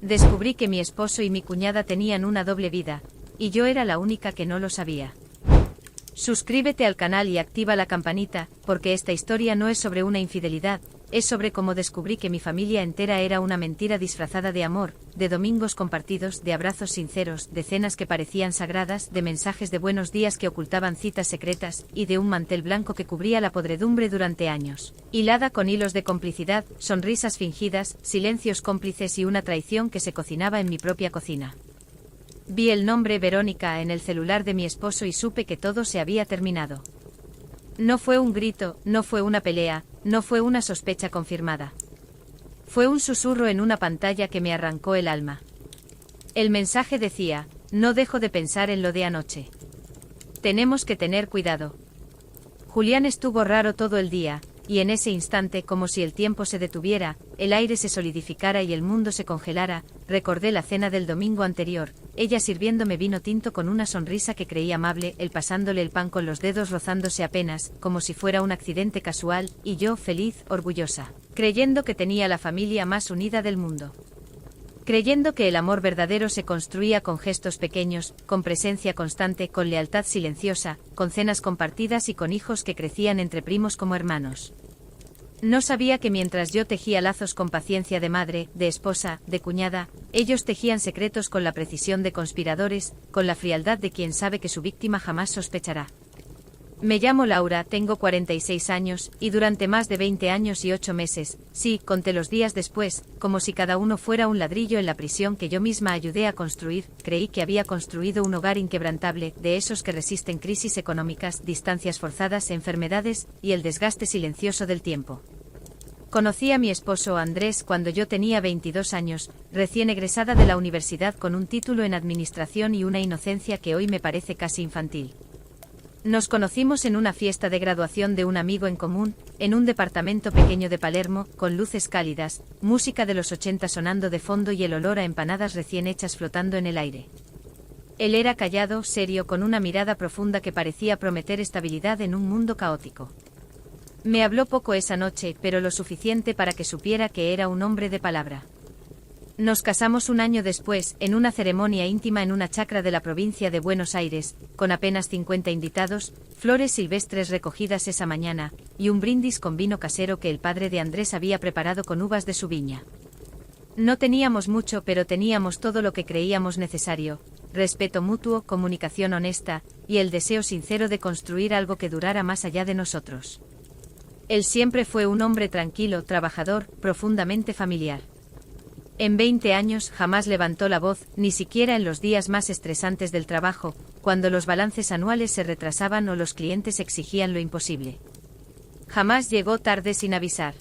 Descubrí que mi esposo y mi cuñada tenían una doble vida, y yo era la única que no lo sabía. Suscríbete al canal y activa la campanita, porque esta historia no es sobre una infidelidad, es sobre cómo descubrí que mi familia entera era una mentira disfrazada de amor, de domingos compartidos, de abrazos sinceros, de cenas que parecían sagradas, de mensajes de buenos días que ocultaban citas secretas, y de un mantel blanco que cubría la podredumbre durante años. Hilada con hilos de complicidad, sonrisas fingidas, silencios cómplices y una traición que se cocinaba en mi propia cocina. Vi el nombre Verónica en el celular de mi esposo y supe que todo se había terminado. No fue un grito, no fue una pelea, no fue una sospecha confirmada. Fue un susurro en una pantalla que me arrancó el alma. El mensaje decía: no dejo de pensar en lo de anoche. Tenemos que tener cuidado. Julián estuvo raro todo el día, y en ese instante, como si el tiempo se detuviera, el aire se solidificara y el mundo se congelara, recordé la cena del domingo anterior, ella sirviéndome vino tinto con una sonrisa que creí amable, él pasándole el pan con los dedos rozándose apenas, como si fuera un accidente casual, y yo feliz, orgullosa, creyendo que tenía la familia más unida del mundo. Creyendo que el amor verdadero se construía con gestos pequeños, con presencia constante, con lealtad silenciosa, con cenas compartidas y con hijos que crecían entre primos como hermanos. No sabía que mientras yo tejía lazos con paciencia de madre, de esposa, de cuñada, ellos tejían secretos con la precisión de conspiradores, con la frialdad de quien sabe que su víctima jamás sospechará. Me llamo Laura, tengo 46 años, y durante más de 20 años y 8 meses, sí, conté los días después, como si cada uno fuera un ladrillo en la prisión que yo misma ayudé a construir, creí que había construido un hogar inquebrantable, de esos que resisten crisis económicas, distancias forzadas, enfermedades, y el desgaste silencioso del tiempo. Conocí a mi esposo Andrés cuando yo tenía 22 años, recién egresada de la universidad con un título en administración y una inocencia que hoy me parece casi infantil. Nos conocimos en una fiesta de graduación de un amigo en común, en un departamento pequeño de Palermo, con luces cálidas, música de los 80 sonando de fondo y el olor a empanadas recién hechas flotando en el aire. Él era callado, serio, con una mirada profunda que parecía prometer estabilidad en un mundo caótico. Me habló poco esa noche, pero lo suficiente para que supiera que era un hombre de palabra. Nos casamos un año después, en una ceremonia íntima en una chacra de la provincia de Buenos Aires, con apenas 50 invitados, flores silvestres recogidas esa mañana, y un brindis con vino casero que el padre de Andrés había preparado con uvas de su viña. No teníamos mucho, pero teníamos todo lo que creíamos necesario: respeto mutuo, comunicación honesta, y el deseo sincero de construir algo que durara más allá de nosotros. Él siempre fue un hombre tranquilo, trabajador, profundamente familiar. En 20 años jamás levantó la voz, ni siquiera en los días más estresantes del trabajo, cuando los balances anuales se retrasaban o los clientes exigían lo imposible. Jamás llegó tarde sin avisar.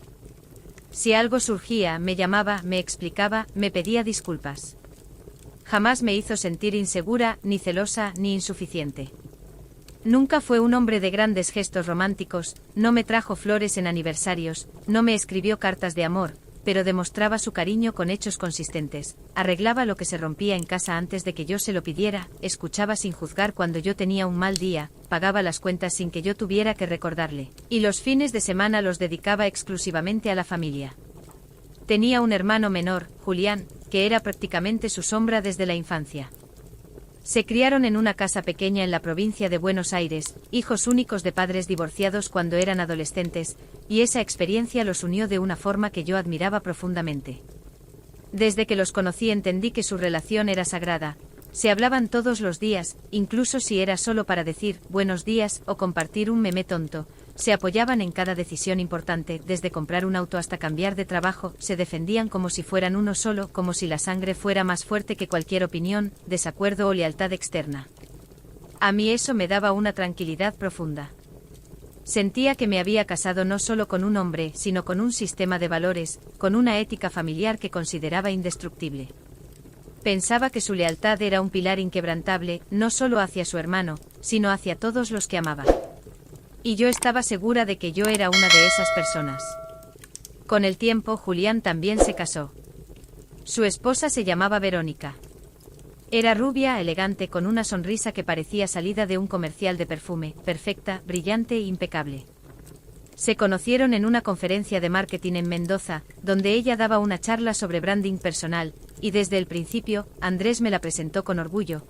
Si algo surgía, me llamaba, me explicaba, me pedía disculpas. Jamás me hizo sentir insegura, ni celosa, ni insuficiente. Nunca fue un hombre de grandes gestos románticos, no me trajo flores en aniversarios, no me escribió cartas de amor, pero demostraba su cariño con hechos consistentes, arreglaba lo que se rompía en casa antes de que yo se lo pidiera, escuchaba sin juzgar cuando yo tenía un mal día, pagaba las cuentas sin que yo tuviera que recordarle, y los fines de semana los dedicaba exclusivamente a la familia. Tenía un hermano menor, Julián, que era prácticamente su sombra desde la infancia. Se criaron en una casa pequeña en la provincia de Buenos Aires, hijos únicos de padres divorciados cuando eran adolescentes, y esa experiencia los unió de una forma que yo admiraba profundamente. Desde que los conocí entendí que su relación era sagrada. Se hablaban todos los días, incluso si era solo para decir buenos días o compartir un meme tonto. Se apoyaban en cada decisión importante, desde comprar un auto hasta cambiar de trabajo, se defendían como si fueran uno solo, como si la sangre fuera más fuerte que cualquier opinión, desacuerdo o lealtad externa. A mí eso me daba una tranquilidad profunda. Sentía que me había casado no solo con un hombre, sino con un sistema de valores, con una ética familiar que consideraba indestructible. Pensaba que su lealtad era un pilar inquebrantable, no solo hacia su hermano, sino hacia todos los que amaba. Y yo estaba segura de que yo era una de esas personas. Con el tiempo, Julián también se casó. Su esposa se llamaba Verónica. Era rubia, elegante, con una sonrisa que parecía salida de un comercial de perfume, perfecta, brillante e impecable. Se conocieron en una conferencia de marketing en Mendoza, donde ella daba una charla sobre branding personal, y desde el principio, Andrés me la presentó con orgullo.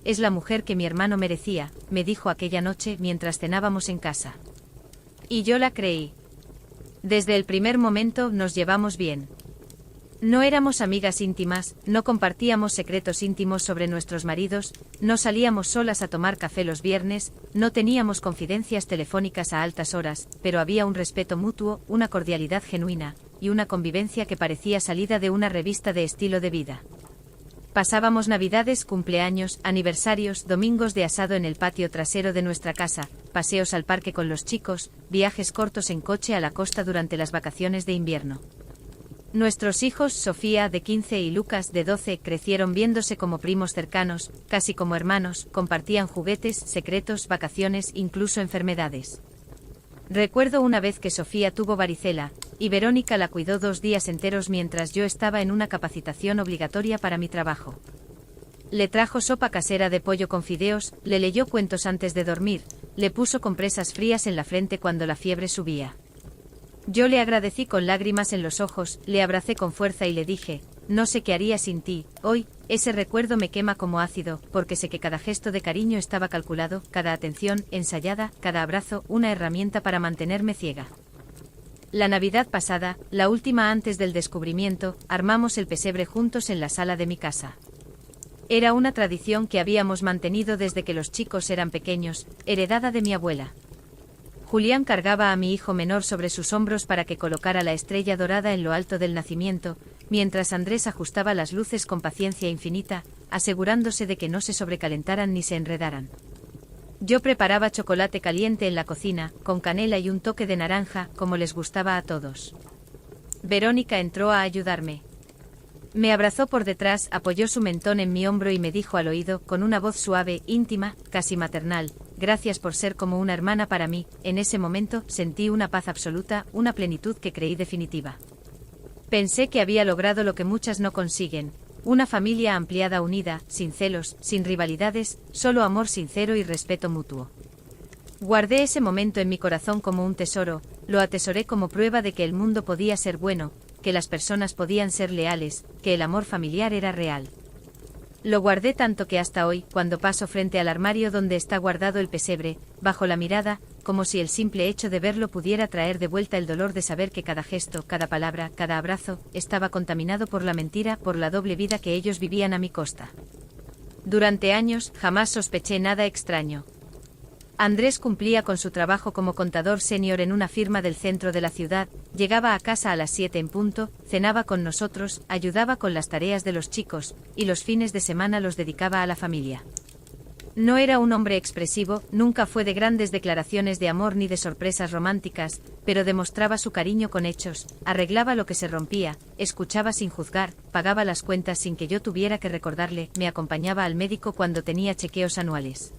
Es la mujer que mi hermano merecía, me dijo aquella noche mientras cenábamos en casa. Y yo la creí. Desde el primer momento nos llevamos bien. No éramos amigas íntimas, no compartíamos secretos íntimos sobre nuestros maridos, no salíamos solas a tomar café los viernes, no teníamos confidencias telefónicas a altas horas, pero había un respeto mutuo, una cordialidad genuina, y una convivencia que parecía salida de una revista de estilo de vida. Pasábamos navidades, cumpleaños, aniversarios, domingos de asado en el patio trasero de nuestra casa, paseos al parque con los chicos, viajes cortos en coche a la costa durante las vacaciones de invierno. Nuestros hijos, Sofía, de 15, y Lucas, de 12, crecieron viéndose como primos cercanos, casi como hermanos, compartían juguetes, secretos, vacaciones, incluso enfermedades. Recuerdo una vez que Sofía tuvo varicela, y Verónica la cuidó 2 días enteros mientras yo estaba en una capacitación obligatoria para mi trabajo. Le trajo sopa casera de pollo con fideos, le leyó cuentos antes de dormir, le puso compresas frías en la frente cuando la fiebre subía. Yo le agradecí con lágrimas en los ojos, le abracé con fuerza y le dije, no sé qué haría sin ti. Hoy, ese recuerdo me quema como ácido, porque sé que cada gesto de cariño estaba calculado, cada atención, ensayada, cada abrazo, una herramienta para mantenerme ciega. La Navidad pasada, la última antes del descubrimiento, armamos el pesebre juntos en la sala de mi casa. Era una tradición que habíamos mantenido desde que los chicos eran pequeños, heredada de mi abuela. Julián cargaba a mi hijo menor sobre sus hombros para que colocara la estrella dorada en lo alto del nacimiento, mientras Andrés ajustaba las luces con paciencia infinita, asegurándose de que no se sobrecalentaran ni se enredaran. Yo preparaba chocolate caliente en la cocina, con canela y un toque de naranja, como les gustaba a todos. Verónica entró a ayudarme. Me abrazó por detrás, apoyó su mentón en mi hombro y me dijo al oído, con una voz suave, íntima, casi maternal, gracias por ser como una hermana para mí. En ese momento, sentí una paz absoluta, una plenitud que creí definitiva. Pensé que había logrado lo que muchas no consiguen, una familia ampliada unida, sin celos, sin rivalidades, solo amor sincero y respeto mutuo. Guardé ese momento en mi corazón como un tesoro, lo atesoré como prueba de que el mundo podía ser bueno, que las personas podían ser leales, que el amor familiar era real. Lo guardé tanto que hasta hoy, cuando paso frente al armario donde está guardado el pesebre, bajo la mirada, como si el simple hecho de verlo pudiera traer de vuelta el dolor de saber que cada gesto, cada palabra, cada abrazo, estaba contaminado por la mentira, por la doble vida que ellos vivían a mi costa. Durante años, jamás sospeché nada extraño. Andrés cumplía con su trabajo como contador senior en una firma del centro de la ciudad, llegaba a casa a las 7 en punto, cenaba con nosotros, ayudaba con las tareas de los chicos, y los fines de semana los dedicaba a la familia. No era un hombre expresivo, nunca fue de grandes declaraciones de amor ni de sorpresas románticas, pero demostraba su cariño con hechos, arreglaba lo que se rompía, escuchaba sin juzgar, pagaba las cuentas sin que yo tuviera que recordarle, me acompañaba al médico cuando tenía chequeos anuales.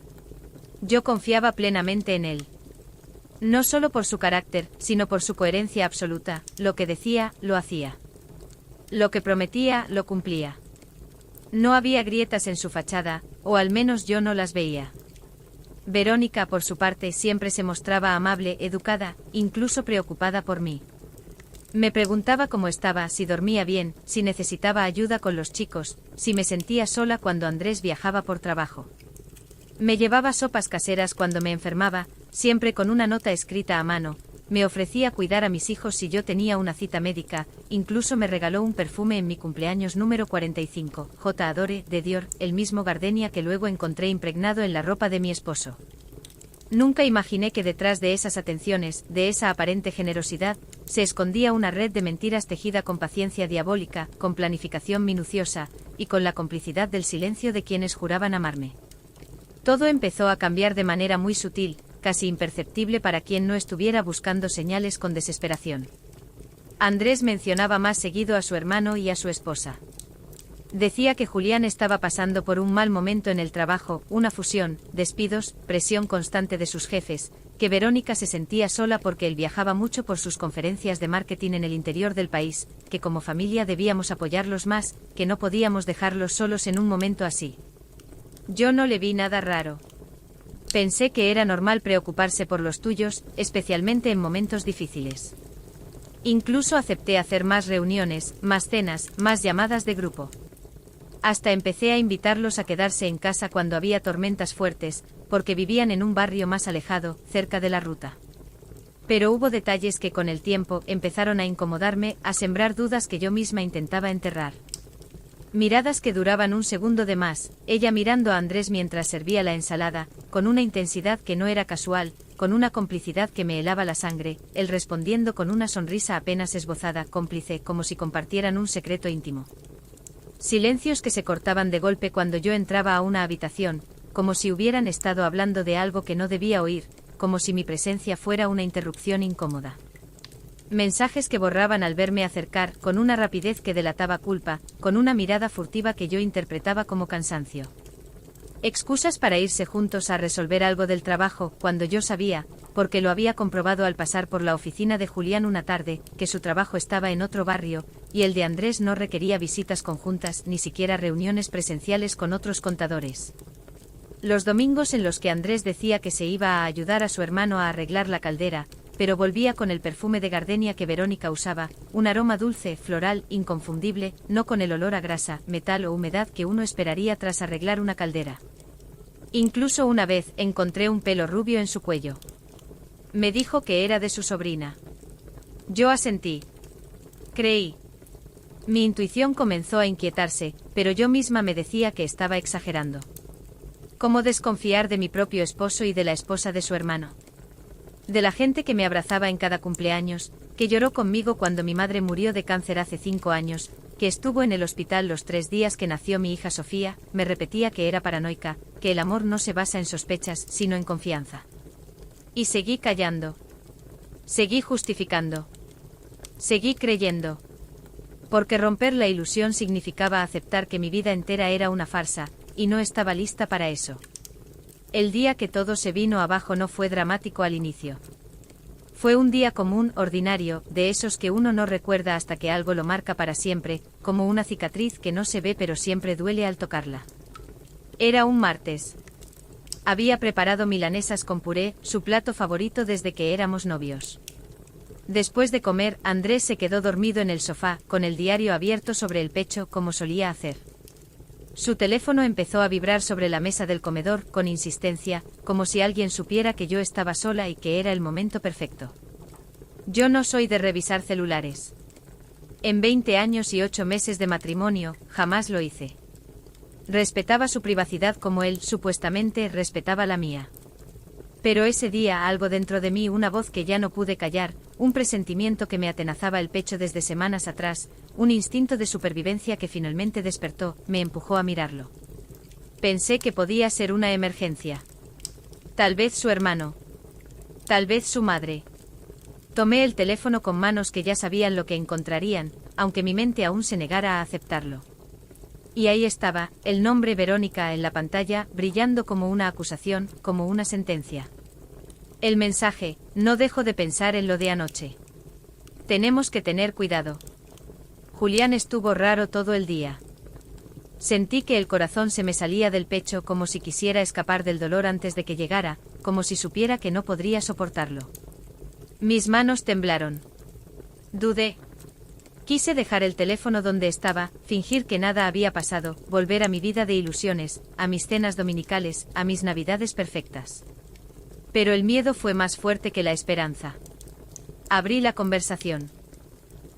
Yo confiaba plenamente en él. No solo por su carácter, sino por su coherencia absoluta, lo que decía, lo hacía. Lo que prometía, lo cumplía. No había grietas en su fachada, o al menos yo no las veía. Verónica, por su parte, siempre se mostraba amable, educada, incluso preocupada por mí. Me preguntaba cómo estaba, si dormía bien, si necesitaba ayuda con los chicos, si me sentía sola cuando Andrés viajaba por trabajo. Me llevaba sopas caseras cuando me enfermaba, siempre con una nota escrita a mano, me ofrecía cuidar a mis hijos si yo tenía una cita médica, incluso me regaló un perfume en mi cumpleaños número 45, J. Adore, de Dior, el mismo gardenia que luego encontré impregnado en la ropa de mi esposo. Nunca imaginé que detrás de esas atenciones, de esa aparente generosidad, se escondía una red de mentiras tejida con paciencia diabólica, con planificación minuciosa, y con la complicidad del silencio de quienes juraban amarme. Todo empezó a cambiar de manera muy sutil, casi imperceptible para quien no estuviera buscando señales con desesperación. Andrés mencionaba más seguido a su hermano y a su esposa. Decía que Julián estaba pasando por un mal momento en el trabajo, una fusión, despidos, presión constante de sus jefes, que Verónica se sentía sola porque él viajaba mucho por sus conferencias de marketing en el interior del país, que como familia debíamos apoyarlos más, que no podíamos dejarlos solos en un momento así. Yo no le vi nada raro. Pensé que era normal preocuparse por los tuyos, especialmente en momentos difíciles. Incluso acepté hacer más reuniones, más cenas, más llamadas de grupo. Hasta empecé a invitarlos a quedarse en casa cuando había tormentas fuertes, porque vivían en un barrio más alejado, cerca de la ruta. Pero hubo detalles que con el tiempo empezaron a incomodarme, a sembrar dudas que yo misma intentaba enterrar. Miradas que duraban un segundo de más, ella mirando a Andrés mientras servía la ensalada, con una intensidad que no era casual, con una complicidad que me helaba la sangre, él respondiendo con una sonrisa apenas esbozada, cómplice, como si compartieran un secreto íntimo. Silencios que se cortaban de golpe cuando yo entraba a una habitación, como si hubieran estado hablando de algo que no debía oír, como si mi presencia fuera una interrupción incómoda. Mensajes que borraban al verme acercar, con una rapidez que delataba culpa, con una mirada furtiva que yo interpretaba como cansancio. Excusas para irse juntos a resolver algo del trabajo, cuando yo sabía, porque lo había comprobado al pasar por la oficina de Julián una tarde, que su trabajo estaba en otro barrio, y el de Andrés no requería visitas conjuntas, ni siquiera reuniones presenciales con otros contadores. Los domingos en los que Andrés decía que se iba a ayudar a su hermano a arreglar la caldera, pero volvía con el perfume de gardenia que Verónica usaba, un aroma dulce, floral, inconfundible, no con el olor a grasa, metal o humedad que uno esperaría tras arreglar una caldera. Incluso una vez encontré un pelo rubio en su cuello. Me dijo que era de su sobrina. Yo asentí. Creí. Mi intuición comenzó a inquietarse, pero yo misma me decía que estaba exagerando. ¿Cómo desconfiar de mi propio esposo y de la esposa de su hermano? De la gente que me abrazaba en cada cumpleaños, que lloró conmigo cuando mi madre murió de cáncer hace 5 años, que estuvo en el hospital los 3 días que nació mi hija Sofía, me repetía que era paranoica, que el amor no se basa en sospechas, sino en confianza. Y seguí callando. Seguí justificando. Seguí creyendo. Porque romper la ilusión significaba aceptar que mi vida entera era una farsa, y no estaba lista para eso. El día que todo se vino abajo no fue dramático al inicio. Fue un día común, ordinario, de esos que uno no recuerda hasta que algo lo marca para siempre, como una cicatriz que no se ve pero siempre duele al tocarla. Era un martes. Había preparado milanesas con puré, su plato favorito desde que éramos novios. Después de comer, Andrés se quedó dormido en el sofá, con el diario abierto sobre el pecho como solía hacer. Su teléfono empezó a vibrar sobre la mesa del comedor, con insistencia, como si alguien supiera que yo estaba sola y que era el momento perfecto. Yo no soy de revisar celulares. En 20 años y 8 meses de matrimonio, jamás lo hice. Respetaba su privacidad como él, supuestamente, respetaba la mía. Pero ese día algo dentro de mí, una voz que ya no pude callar, un presentimiento que me atenazaba el pecho desde semanas atrás, un instinto de supervivencia que finalmente despertó, me empujó a mirarlo. Pensé que podía ser una emergencia. Tal vez su hermano. Tal vez su madre. Tomé el teléfono con manos que ya sabían lo que encontrarían, aunque mi mente aún se negara a aceptarlo. Y ahí estaba, el nombre Verónica en la pantalla, brillando como una acusación, como una sentencia. El mensaje: no dejo de pensar en lo de anoche. Tenemos que tener cuidado. Julián estuvo raro todo el día. Sentí que el corazón se me salía del pecho como si quisiera escapar del dolor antes de que llegara, como si supiera que no podría soportarlo. Mis manos temblaron. Dudé. Quise dejar el teléfono donde estaba, fingir que nada había pasado, volver a mi vida de ilusiones, a mis cenas dominicales, a mis navidades perfectas. Pero el miedo fue más fuerte que la esperanza. Abrí la conversación.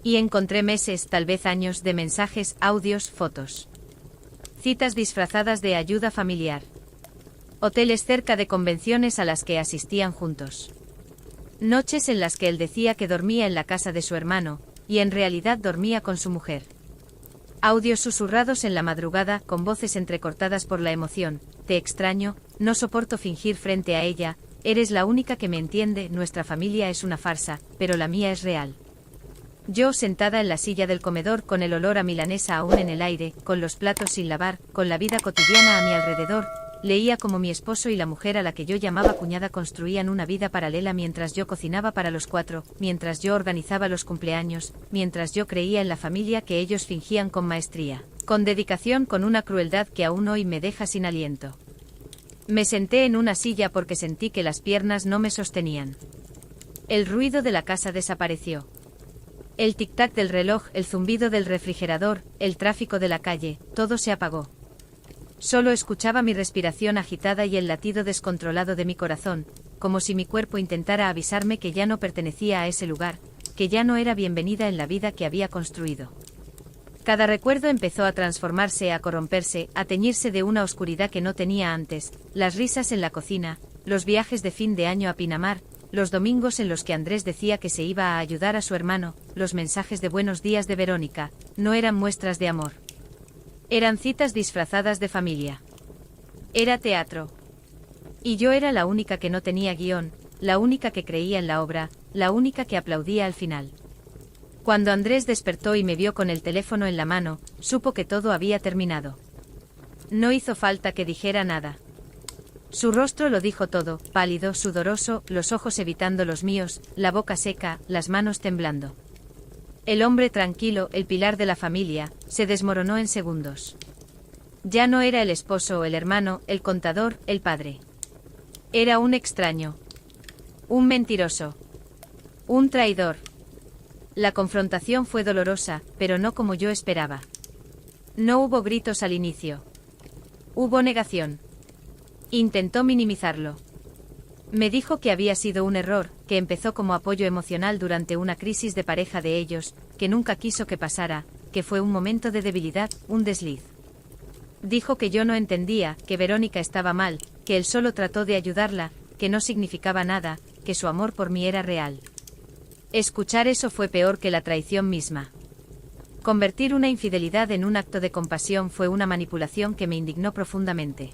Y encontré meses, tal vez años, de mensajes, audios, fotos. Citas disfrazadas de ayuda familiar. Hoteles cerca de convenciones a las que asistían juntos. Noches en las que él decía que dormía en la casa de su hermano, y en realidad dormía con su mujer. Audios susurrados en la madrugada, con voces entrecortadas por la emoción: te extraño, no soporto fingir frente a ella, eres la única que me entiende, nuestra familia es una farsa, pero la mía es real. Yo sentada en la silla del comedor con el olor a milanesa aún en el aire, con los platos sin lavar, con la vida cotidiana a mi alrededor, leía como mi esposo y la mujer a la que yo llamaba cuñada construían una vida paralela mientras yo cocinaba para los 4, mientras yo organizaba los cumpleaños, mientras yo creía en la familia que ellos fingían con maestría, con dedicación, con una crueldad que aún hoy me deja sin aliento. Me senté en una silla porque sentí que las piernas no me sostenían. El ruido de la casa desapareció. El tic-tac del reloj, el zumbido del refrigerador, el tráfico de la calle, todo se apagó. Solo escuchaba mi respiración agitada y el latido descontrolado de mi corazón, como si mi cuerpo intentara avisarme que ya no pertenecía a ese lugar, que ya no era bienvenida en la vida que había construido. Cada recuerdo empezó a transformarse, a corromperse, a teñirse de una oscuridad que no tenía antes, las risas en la cocina, los viajes de fin de año a Pinamar, los domingos en los que Andrés decía que se iba a ayudar a su hermano, los mensajes de buenos días de Verónica, no eran muestras de amor. Eran citas disfrazadas de familia. Era teatro. Y yo era la única que no tenía guión, la única que creía en la obra, la única que aplaudía al final. Cuando Andrés despertó y me vio con el teléfono en la mano, supo que todo había terminado. No hizo falta que dijera nada. Su rostro lo dijo todo, pálido, sudoroso, los ojos evitando los míos, la boca seca, las manos temblando. El hombre tranquilo, el pilar de la familia, se desmoronó en segundos. Ya no era el esposo o el hermano, el contador, el padre. Era un extraño. Un mentiroso. Un traidor. La confrontación fue dolorosa, pero no como yo esperaba. No hubo gritos al inicio. Hubo negación. Intentó minimizarlo. Me dijo que había sido un error, que empezó como apoyo emocional durante una crisis de pareja de ellos, que nunca quiso que pasara, que fue un momento de debilidad, un desliz. Dijo que yo no entendía, que Verónica estaba mal, que él solo trató de ayudarla, que no significaba nada, que su amor por mí era real. Escuchar eso fue peor que la traición misma. Convertir una infidelidad en un acto de compasión fue una manipulación que me indignó profundamente.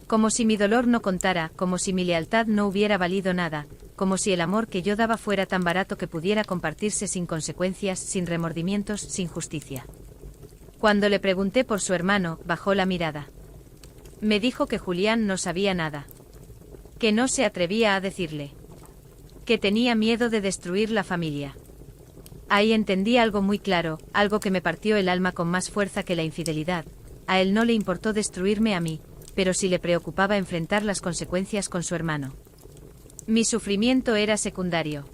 Como si mi dolor no contara, como si mi lealtad no hubiera valido nada, como si el amor que yo daba fuera tan barato que pudiera compartirse sin consecuencias, sin remordimientos, sin justicia. Cuando le pregunté por su hermano, bajó la mirada. Me dijo que Julián no sabía nada. Que no se atrevía a decirle. Que tenía miedo de destruir la familia. Ahí entendí algo muy claro, algo que me partió el alma con más fuerza que la infidelidad. A él no le importó destruirme a mí, pero sí le preocupaba enfrentar las consecuencias con su hermano. Mi sufrimiento era secundario.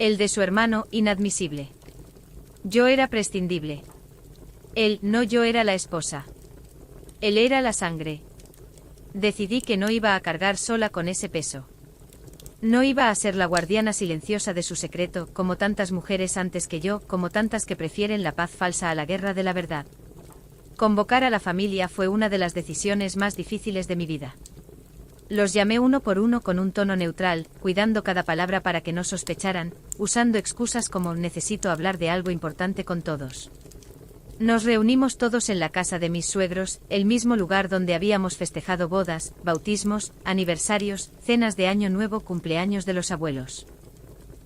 El de su hermano, inadmisible. Yo era prescindible. Él, no, yo era la esposa. Él era la sangre. Decidí que no iba a cargar sola con ese peso. No iba a ser la guardiana silenciosa de su secreto, como tantas mujeres antes que yo, como tantas que prefieren la paz falsa a la guerra de la verdad. Convocar a la familia fue una de las decisiones más difíciles de mi vida. Los llamé uno por uno con un tono neutral, cuidando cada palabra para que no sospecharan, usando excusas como necesito hablar de algo importante con todos. Nos reunimos todos en la casa de mis suegros, el mismo lugar donde habíamos festejado bodas, bautismos, aniversarios, cenas de año nuevo, cumpleaños de los abuelos.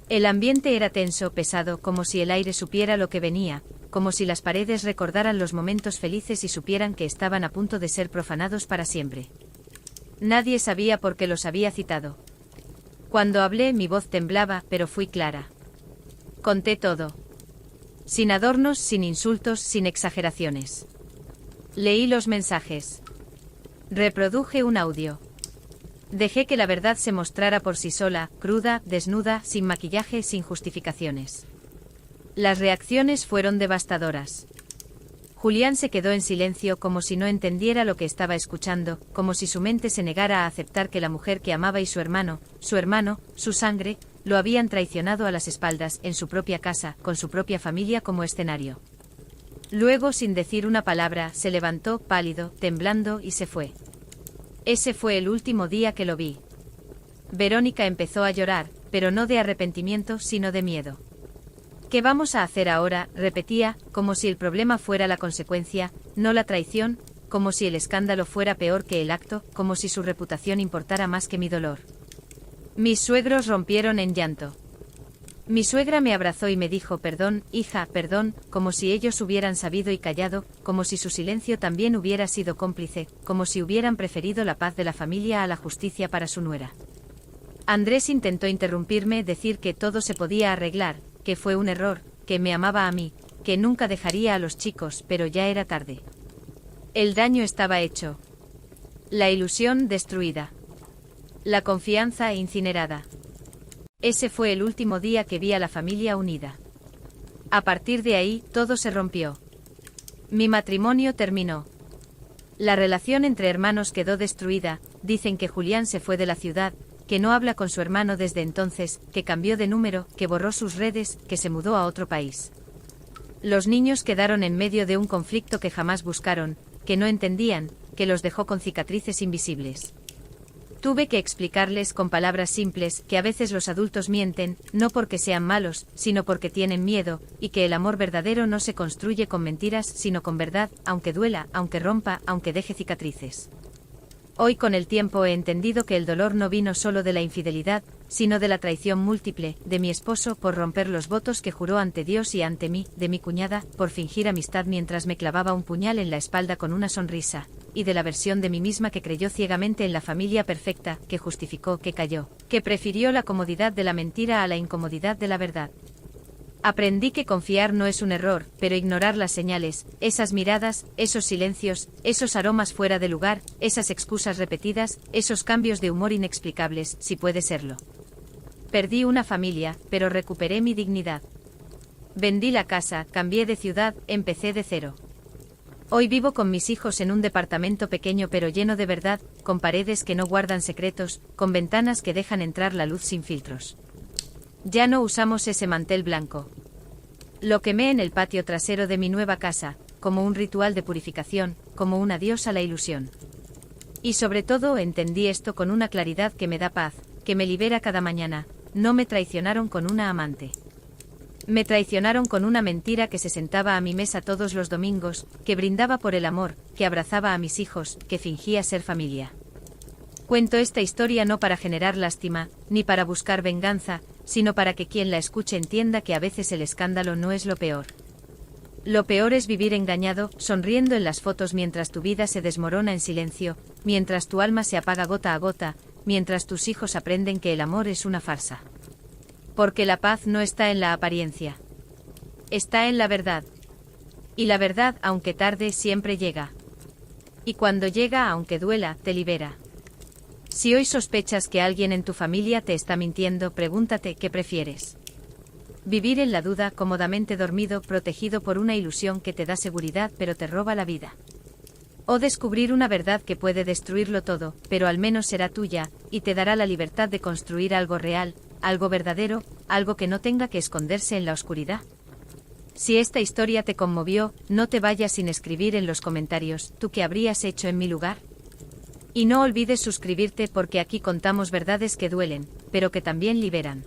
El ambiente era tenso, pesado, como si el aire supiera lo que venía, como si las paredes recordaran los momentos felices y supieran que estaban a punto de ser profanados para siempre. Nadie sabía por qué los había citado. Cuando hablé mi voz temblaba, pero fui clara. Conté todo. Sin adornos, sin insultos, sin exageraciones. Leí los mensajes. Reproduje un audio. Dejé que la verdad se mostrara por sí sola, cruda, desnuda, sin maquillaje, sin justificaciones. Las reacciones fueron devastadoras. Julián se quedó en silencio como si no entendiera lo que estaba escuchando, como si su mente se negara a aceptar que la mujer que amaba y su hermano, su sangre, lo habían traicionado a las espaldas, en su propia casa, con su propia familia como escenario. Luego, sin decir una palabra, se levantó, pálido, temblando, y se fue. Ese fue el último día que lo vi. Verónica empezó a llorar, pero no de arrepentimiento, sino de miedo. ¿Qué vamos a hacer ahora?, repetía, como si el problema fuera la consecuencia, no la traición, como si el escándalo fuera peor que el acto, como si su reputación importara más que mi dolor. Mis suegros rompieron en llanto. Mi suegra me abrazó y me dijo perdón, hija, perdón, como si ellos hubieran sabido y callado, como si su silencio también hubiera sido cómplice, como si hubieran preferido la paz de la familia a la justicia para su nuera. Andrés intentó interrumpirme, decir que todo se podía arreglar, que fue un error, que me amaba a mí, que nunca dejaría a los chicos, pero ya era tarde. El daño estaba hecho. La ilusión destruida. La confianza incinerada. Ese fue el último día que vi a la familia unida. A partir de ahí, todo se rompió. Mi matrimonio terminó. La relación entre hermanos quedó destruida, dicen que Julián se fue de la ciudad, que no habla con su hermano desde entonces, que cambió de número, que borró sus redes, que se mudó a otro país. Los niños quedaron en medio de un conflicto que jamás buscaron, que no entendían, que los dejó con cicatrices invisibles. Tuve que explicarles con palabras simples que a veces los adultos mienten, no porque sean malos, sino porque tienen miedo, y que el amor verdadero no se construye con mentiras sino con verdad, aunque duela, aunque rompa, aunque deje cicatrices. Hoy con el tiempo he entendido que el dolor no vino solo de la infidelidad, sino de la traición múltiple, de mi esposo por romper los votos que juró ante Dios y ante mí, de mi cuñada, por fingir amistad mientras me clavaba un puñal en la espalda con una sonrisa, y de la versión de mí misma que creyó ciegamente en la familia perfecta, que justificó, que cayó, que prefirió la comodidad de la mentira a la incomodidad de la verdad. Aprendí que confiar no es un error, pero ignorar las señales, esas miradas, esos silencios, esos aromas fuera de lugar, esas excusas repetidas, esos cambios de humor inexplicables, si puede serlo. Perdí una familia, pero recuperé mi dignidad. Vendí la casa, cambié de ciudad, empecé de cero. Hoy vivo con mis hijos en un departamento pequeño pero lleno de verdad, con paredes que no guardan secretos, con ventanas que dejan entrar la luz sin filtros. Ya no usamos ese mantel blanco. Lo quemé en el patio trasero de mi nueva casa, como un ritual de purificación, como un adiós a la ilusión. Y sobre todo entendí esto con una claridad que me da paz, que me libera cada mañana. No me traicionaron con una amante. Me traicionaron con una mentira que se sentaba a mi mesa todos los domingos, que brindaba por el amor, que abrazaba a mis hijos, que fingía ser familia. Cuento esta historia no para generar lástima, ni para buscar venganza, sino para que quien la escuche entienda que a veces el escándalo no es lo peor. Lo peor es vivir engañado, sonriendo en las fotos mientras tu vida se desmorona en silencio, mientras tu alma se apaga gota a gota, mientras tus hijos aprenden que el amor es una farsa. Porque la paz no está en la apariencia. Está en la verdad. Y la verdad, aunque tarde, siempre llega. Y cuando llega, aunque duela, te libera. Si hoy sospechas que alguien en tu familia te está mintiendo, pregúntate qué prefieres. Vivir en la duda, cómodamente dormido, protegido por una ilusión que te da seguridad pero te roba la vida. O descubrir una verdad que puede destruirlo todo, pero al menos será tuya, y te dará la libertad de construir algo real, algo verdadero, algo que no tenga que esconderse en la oscuridad. Si esta historia te conmovió, no te vayas sin escribir en los comentarios, ¿tú qué habrías hecho en mi lugar? Y no olvides suscribirte porque aquí contamos verdades que duelen, pero que también liberan.